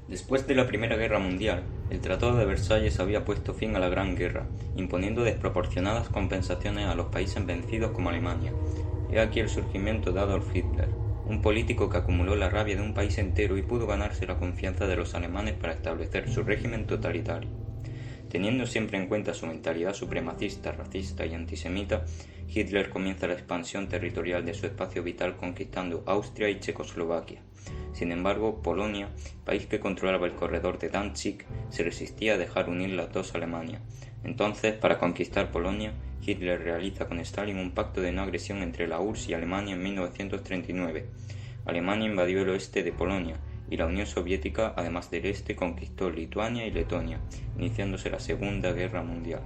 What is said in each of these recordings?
Después de la Primera Guerra Mundial, el Tratado de Versalles había puesto fin a la Gran Guerra, imponiendo desproporcionadas compensaciones a los países vencidos como Alemania. He aquí el surgimiento de Adolf Hitler, un político que acumuló la rabia de un país entero y pudo ganarse la confianza de los alemanes para establecer su régimen totalitario. Teniendo siempre en cuenta su mentalidad supremacista, racista y antisemita, Hitler comienza la expansión territorial de su espacio vital conquistando Austria y Checoslovaquia. Sin embargo, Polonia, país que controlaba el corredor de Danzig, se resistía a dejar unir las dos Alemanias. Entonces, para conquistar Polonia, Hitler realiza con Stalin un pacto de no agresión entre la URSS y Alemania en 1939. Alemania invadió el oeste de Polonia, y la Unión Soviética, además del este, conquistó Lituania y Letonia, iniciándose la Segunda Guerra Mundial.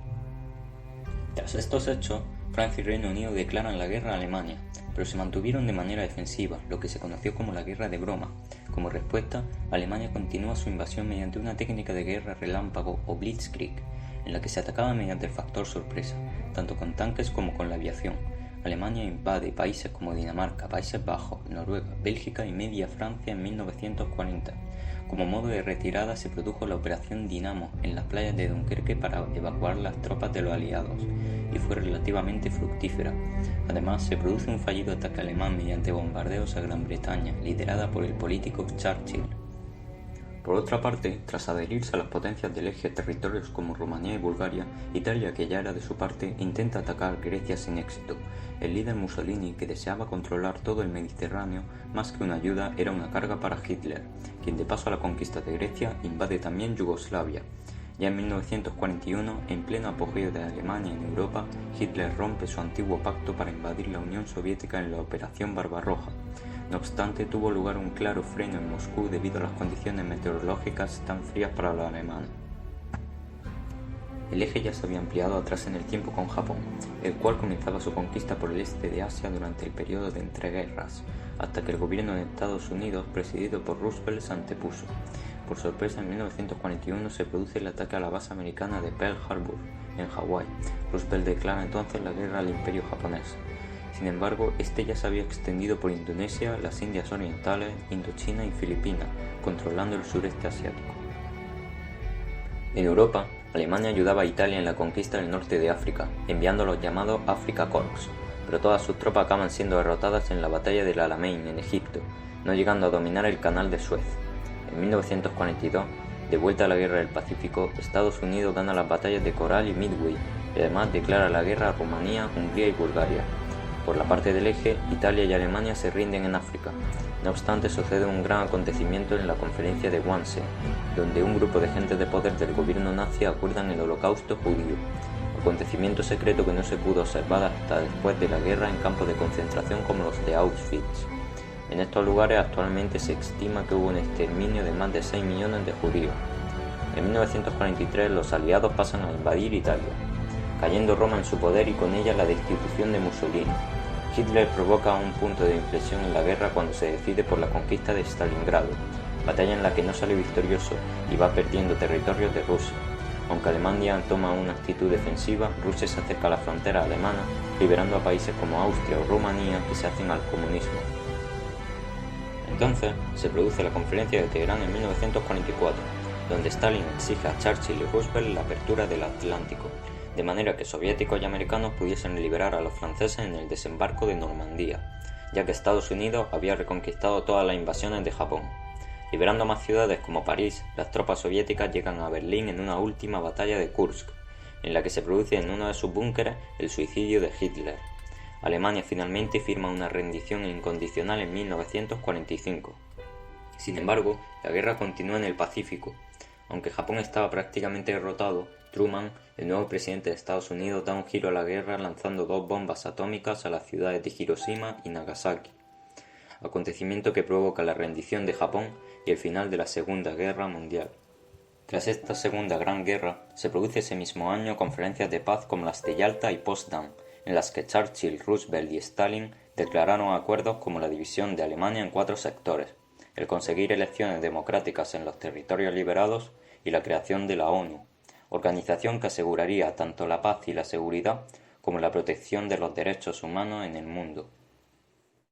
Tras estos hechos, Francia y Reino Unido declaran la guerra a Alemania, pero se mantuvieron de manera defensiva, lo que se conoció como la Guerra de Broma. Como respuesta, Alemania continúa su invasión mediante una técnica de guerra relámpago o blitzkrieg, en la que se atacaba mediante el factor sorpresa, tanto con tanques como con la aviación. Alemania invade países como Dinamarca, Países Bajos, Noruega, Bélgica y media Francia en 1940. Como modo de retirada se produjo la Operación Dinamo en las playas de Dunkerque para evacuar las tropas de los aliados, y fue relativamente fructífera. Además, se produce un fallido ataque alemán mediante bombardeos a Gran Bretaña, liderada por el político Churchill. Por otra parte, tras adherirse a las potencias del eje territorios como Rumanía y Bulgaria, Italia, que ya era de su parte, intenta atacar Grecia sin éxito. El líder Mussolini, que deseaba controlar todo el Mediterráneo, más que una ayuda, era una carga para Hitler, quien de paso a la conquista de Grecia invade también Yugoslavia. Ya en 1941, en pleno apogeo de Alemania en Europa, Hitler rompe su antiguo pacto para invadir la Unión Soviética en la Operación Barbarroja. No obstante, tuvo lugar un claro freno en Moscú debido a las condiciones meteorológicas tan frías para los alemanes. El eje ya se había ampliado atrás en el tiempo con Japón, el cual comenzaba su conquista por el este de Asia durante el periodo de entreguerras, hasta que el gobierno de Estados Unidos, presidido por Roosevelt, se antepuso. Por sorpresa, en 1941 se produce el ataque a la base americana de Pearl Harbor, en Hawái. Roosevelt declara entonces la guerra al Imperio japonés. Sin embargo, este ya se había extendido por Indonesia, las Indias Orientales, Indochina y Filipinas, controlando el sureste asiático. En Europa, Alemania ayudaba a Italia en la conquista del norte de África, enviando los llamados Afrika Korps, pero todas sus tropas acaban siendo derrotadas en la batalla del Alamein en Egipto, no llegando a dominar el canal de Suez. En 1942, de vuelta a la guerra del Pacífico, Estados Unidos gana las batallas de Coral y Midway, y además declara la guerra a Rumanía, Hungría y Bulgaria. Por la parte del eje, Italia y Alemania se rinden en África. No obstante, sucede un gran acontecimiento en la conferencia de Wannsee, donde un grupo de gentes de poder del gobierno nazi acuerdan el holocausto judío, acontecimiento secreto que no se pudo observar hasta después de la guerra en campos de concentración como los de Auschwitz. En estos lugares actualmente se estima que hubo un exterminio de más de 6 millones de judíos. En 1943 los aliados pasan a invadir Italia, cayendo Roma en su poder y con ella la destitución de Mussolini. Hitler provoca un punto de inflexión en la guerra cuando se decide por la conquista de Stalingrado, batalla en la que no sale victorioso y va perdiendo territorios de Rusia. Aunque Alemania toma una actitud defensiva, Rusia se acerca a la frontera alemana, liberando a países como Austria o Rumanía que se hacen al comunismo. Entonces se produce la conferencia de Teherán en 1944, donde Stalin exige a Churchill y Roosevelt la apertura del Atlántico, de manera que soviéticos y americanos pudiesen liberar a los franceses en el desembarco de Normandía, ya que Estados Unidos había reconquistado todas las invasiones de Japón. Liberando más ciudades como París, las tropas soviéticas llegan a Berlín en una última batalla de Kursk, en la que se produce en uno de sus búnkeres el suicidio de Hitler. Alemania finalmente firma una rendición incondicional en 1945. Sin embargo, la guerra continúa en el Pacífico. Aunque Japón estaba prácticamente derrotado, Truman, el nuevo presidente de Estados Unidos, da un giro a la guerra lanzando 2 bombas atómicas a las ciudades de Hiroshima y Nagasaki, acontecimiento que provoca la rendición de Japón y el final de la Segunda Guerra Mundial. Tras esta Segunda Gran Guerra, se produce ese mismo año conferencias de paz como las de Yalta y Potsdam, en las que Churchill, Roosevelt y Stalin declararon acuerdos como la división de Alemania en 4 sectores, el conseguir elecciones democráticas en los territorios liberados y la creación de la ONU, organización que aseguraría tanto la paz y la seguridad como la protección de los derechos humanos en el mundo.